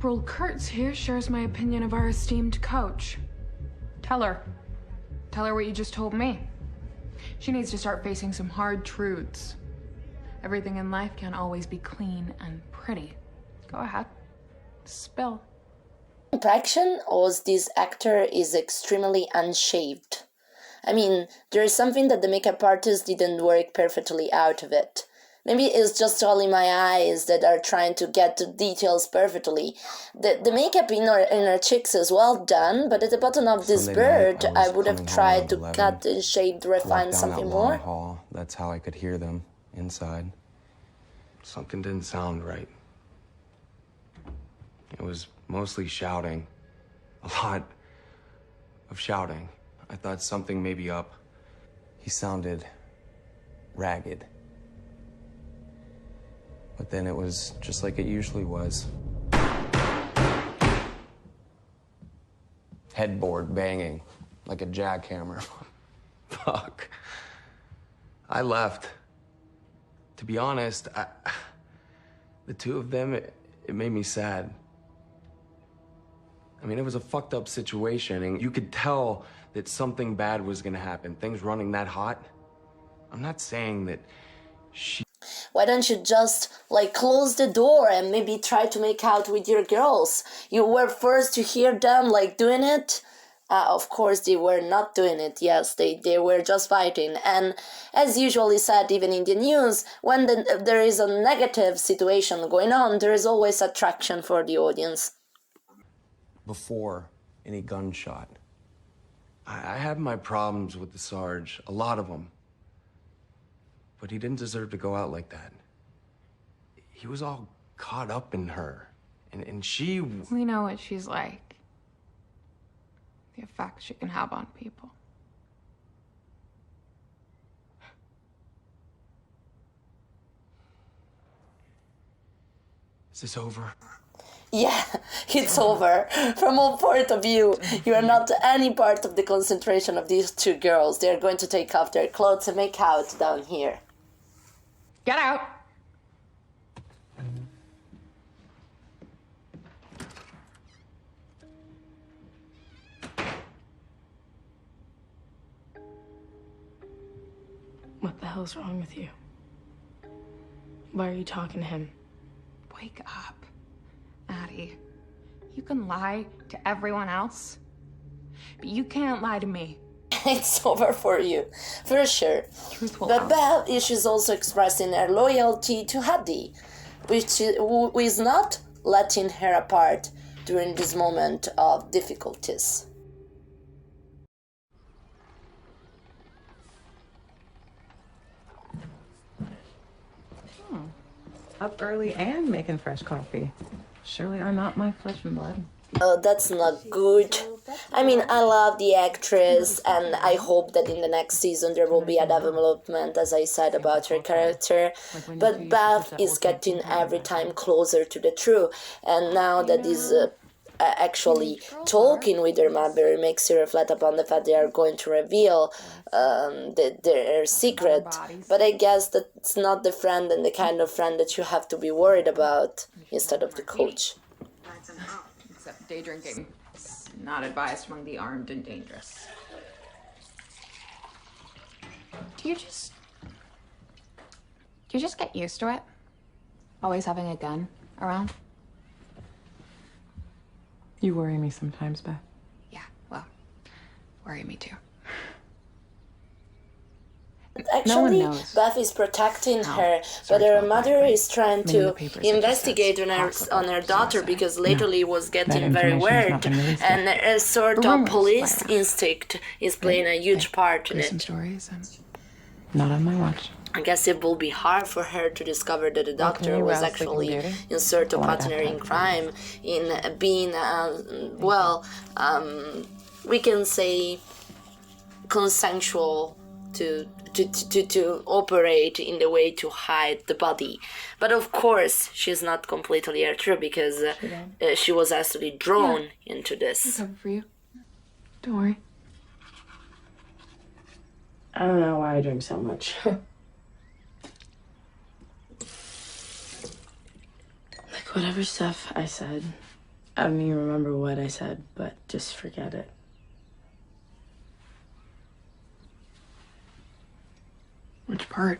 Corporal Kurtz here shares my opinion of our esteemed coach. Tell her. Tell her what you just told me. She needs to start facing some hard truths. Everything in life can't always be clean and pretty. Go ahead. Spill. Complexion was this actor is extremely unshaved. I mean, there is something that the makeup artist didn't work perfectly out of it. Maybe it's just only my eyes that are trying to get the details perfectly. The makeup in her cheeks is well done, but at the bottom of this bird, I would have tried to cut and shape, refine something more. Hall. That's how I could hear them inside. Something didn't sound right. It was mostly shouting. A lot of shouting. I thought something may be up. He sounded ragged. But then it was just like it usually was. Headboard banging like a jackhammer. Fuck. I left. To be honest, the two of them, it made me sad. I mean, it was a fucked up situation, and you could tell that something bad was gonna happen. Things running that hot. I'm not saying that she... Why don't you just, close the door and maybe try to make out with your girls? You were first to hear them, doing it. Of course, they were not doing it. Yes, they were just fighting. And as usually said, even in the news, when there is a negative situation going on, there is always attraction for the audience. Before any gunshot. I had my problems with the Sarge, a lot of them. But he didn't deserve to go out like that. He was all caught up in her. And she... We know what she's like. The effect she can have on people. Is this over? Yeah, it's over. From all point of view, you are not any part of the concentration of these two girls. They are going to take off their clothes and make out down here. Get out! What the hell's wrong with you? Why are you talking to him? Wake up, Addy. You can lie to everyone else, but you can't lie to me. It's over for you, for sure. But Beth is also expressing her loyalty to Addy, who is not letting her apart during this moment of difficulties. Up early and making fresh coffee. Surely are not my flesh and blood. Oh, that's not good. I mean, I love the actress, and I hope that in the next season there will be a development, as I said, about her character. But Beth is getting every time closer to the truth, and now that is actually talking with her mother, it makes her reflect upon the fact they are going to reveal their secret. But I guess that's not the friend and the kind of friend that you have to be worried about instead of the coach. Except day drinking. It's not advised among the armed and dangerous. Do you just get used to it? Always having a gun around? You worry me sometimes, Beth. Yeah, well, worry me too. Actually, Beth is protecting her, but her mother is trying to investigate on her daughter because lately was getting very weird, and a sort of police instinct is playing a huge part in it. Stories and... Not on my watch. I guess it will be hard for her to discover that the doctor was actually in sort of partner in crime, in being, we can say consensual to operate in the way to hide the body. But of course, she's not completely true because she was actually drawn into this. It's over for you. Don't worry. I don't know why I drink so much. Whatever stuff I said, I don't even remember what I said, but just forget it. Which part?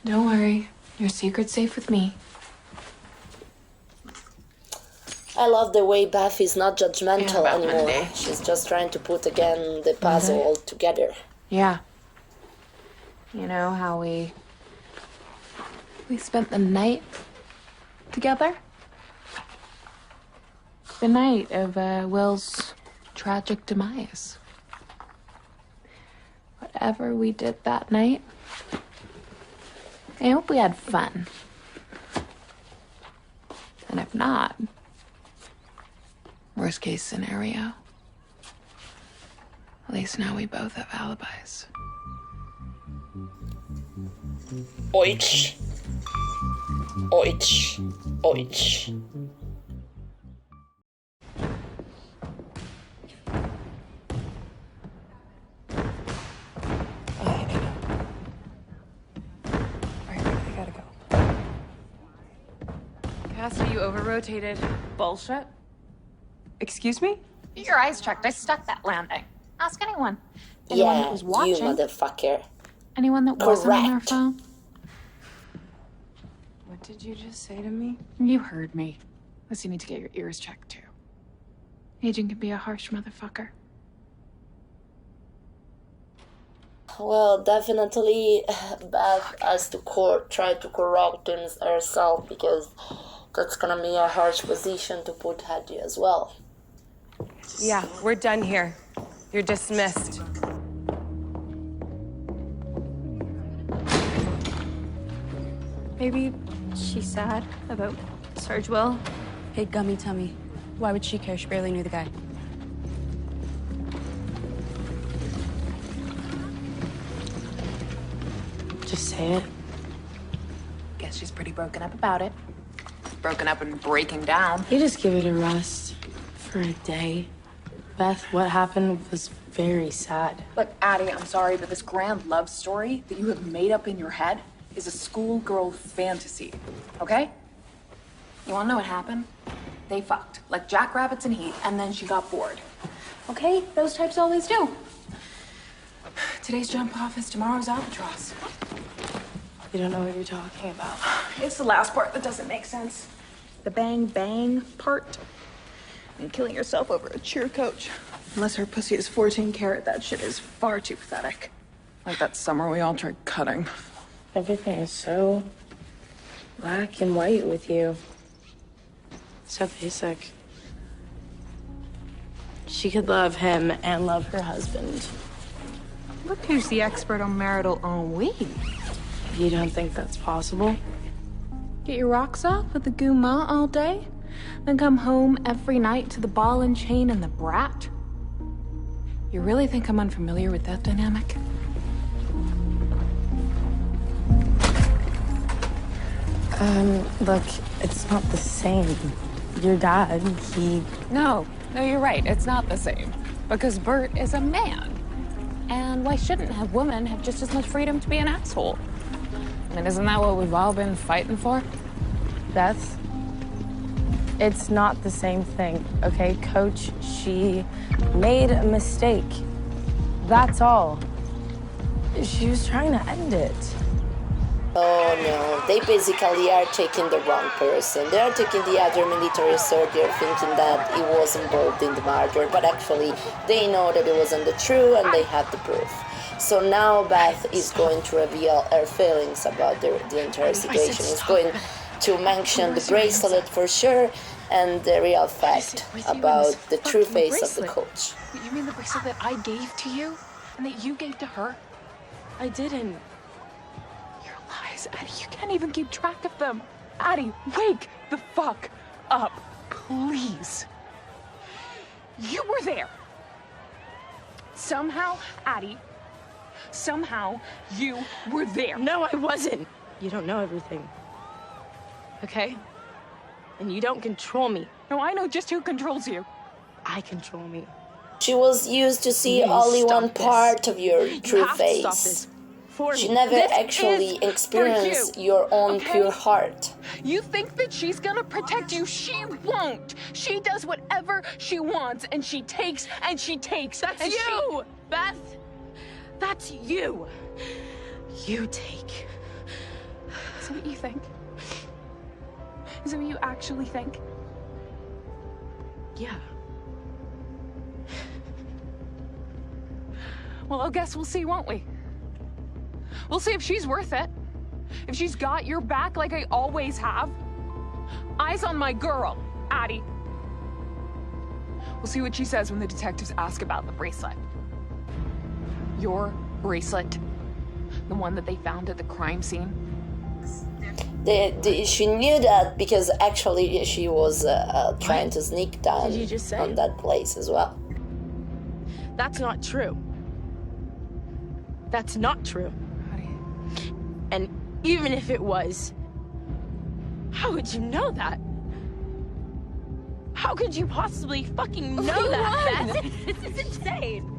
Don't worry. Your secret's safe with me. I love the way Beth is not judgmental about anymore. Monday. She's just trying to put again the puzzle all together. Yeah. You know how we spent the night together? The night of Will's tragic demise. Whatever we did that night, I hope we had fun. And if not, worst case scenario, at least now we both have alibis. Oich. Oich. Oich. Cass, you over-rotated. Bullshit. Excuse me? Your eyes checked. I stuck that landing. Ask anyone. Anyone that was watching. You motherfucker. Anyone that wasn't on their Correct. phone. What did you just say to me? You heard me. Unless you need to get your ears checked, too. Agent can be a harsh motherfucker. Well, definitely Beth has to try to correct things herself, because that's gonna be a harsh position to put Addy as well. Yeah, we're done here. You're dismissed. Maybe she's sad about Serge Will. Hey, gummy tummy. Why would she care? She barely knew the guy. Just say it. Guess she's pretty broken up about it. Broken up and breaking down. You just give it a rest for a day. Beth, what happened was very sad. Look, Addy, I'm sorry, but this grand love story that you have made up in your head is a schoolgirl fantasy, okay? You wanna know what happened? They fucked, like jackrabbits in heat, and then she got bored. Okay? Those types always do. Today's jump off is tomorrow's albatross. You don't know what you're talking about. It's the last part that doesn't make sense. The bang bang part. And killing yourself over a cheer coach. Unless her pussy is 14 karat, that shit is far too pathetic. Like that summer we all tried cutting. Everything is so black and white with you. So basic. She could love him and love her husband. Look who's the expert on marital ennui. You don't think that's possible? Get your rocks off with the gourmand all day, then come home every night to the ball and chain and the brat? You really think I'm unfamiliar with that dynamic? Look, it's not the same. Your dad, No, you're right. It's not the same. Because Bert is a man. And why shouldn't a woman have just as much freedom to be an asshole? I mean, isn't that what we've all been fighting for? Beth, it's not the same thing, okay? Coach, she made a mistake. That's all. She was trying to end it. Oh no, they basically are taking the wrong person. They are taking the other military soldier thinking that he was involved in the murder, but actually they know that it wasn't the truth and they have the proof. So now Beth is going to reveal her feelings about the entire situation. She's going to mention the bracelet for sure and the real fact about the true face of the coach. You mean the bracelet that I gave to you? And that you gave to her? I didn't. Your lies, Addy. You can't even keep track of them. Addy, wake the fuck up, please. You were there. Somehow, Addy, somehow you were there. No, I wasn't. You don't know everything. Okay? And you don't control me. No, I know just who controls you. I control me. She was used to see You only stop one this. part of your You true have to stop face. this for me. She never This actually is for experienced you, your own okay? pure heart. You think that she's gonna protect you? She won't. She does whatever she wants, and she takes and she takes. That's you, Beth. That's you. You take. Is that what you think? Is that what you actually think? Yeah. Well, I guess we'll see, won't we? We'll see if she's worth it. If she's got your back like I always have. Eyes on my girl, Addy. We'll see what she says when the detectives ask about the bracelet. Your bracelet. The one that they found at the crime scene. She knew that because actually she was trying to sneak down Did you just say? on that place as well. That's not true. That's not true. And even if it was, how would you know that? How could you possibly fucking know that, Beth? This is insane.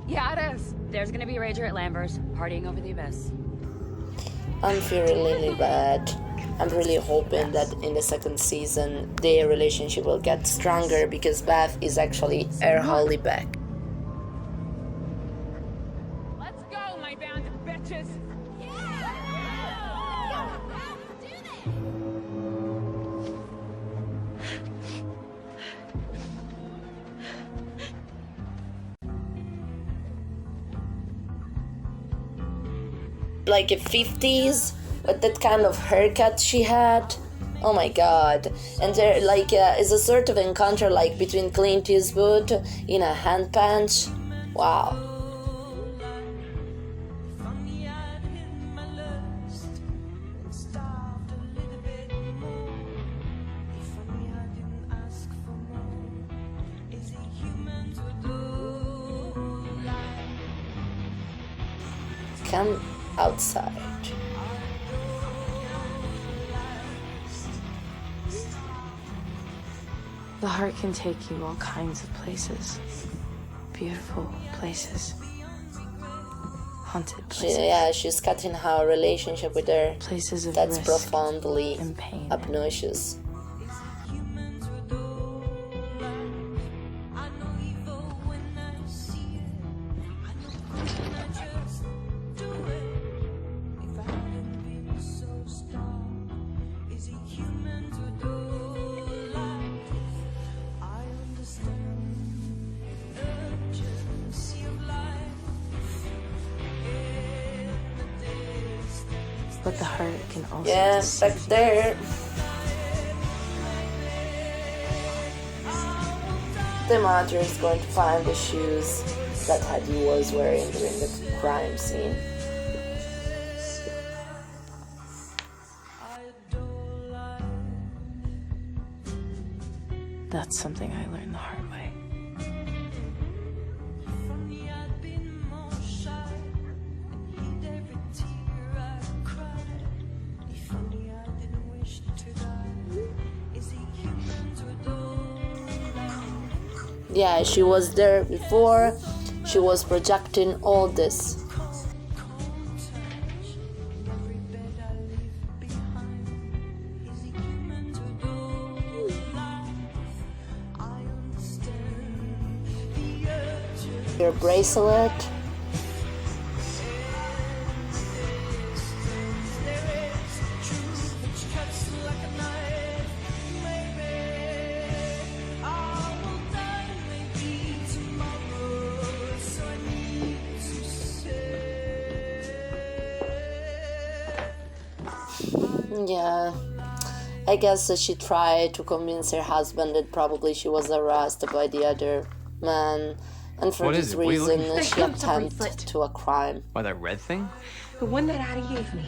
Yeah, it is. There's gonna be a rager at Lambert's, partying over the abyss. I'm feeling really bad. I'm really hoping that in the second season their relationship will get stronger because Beth is actually her holy back. Let's go, my band of bitches. Like a 50s with that kind of haircut she had. Oh my god. And there like is a sort of encounter like between Clint Eastwood in a hand punch. Wow. Come outside. The heart can take you all kinds of places. Beautiful places. Haunted places. She's cutting her relationship with her. Places of That's risk profoundly and pain. obnoxious. But the heart can also Yes, back there. The mother is going to find the shoes that Addy was wearing during the crime scene. That's something I learned the hard way. Yeah, she was there before. She was projecting all this. Your bracelet. Yeah, I guess that she tried to convince her husband that probably she was arrested by the other man, and for this reason she attempted to a crime. Why, that red thing? The one that Addy gave me.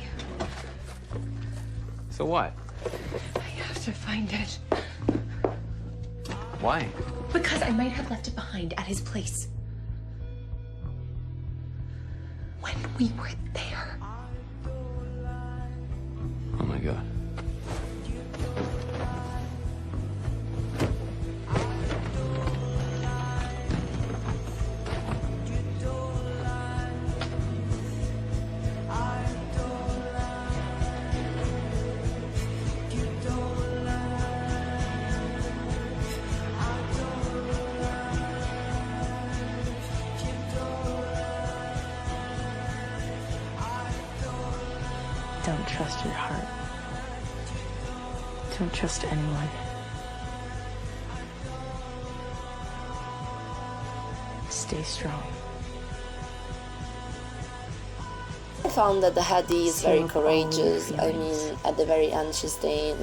So what? I have to find it. Why? Because I might have left it behind at his place. When we were there. Oh my god. Don't trust your heart. Don't trust anyone. Stay strong. I found that Addy is very courageous. I mean, at the very end, she's saying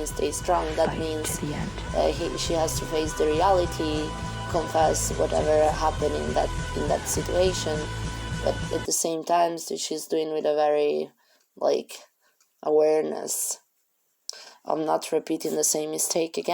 stay strong. That means she has to face the reality, confess whatever happened in that situation. But at the same time, she's doing with a very awareness. I'm not repeating the same mistake again.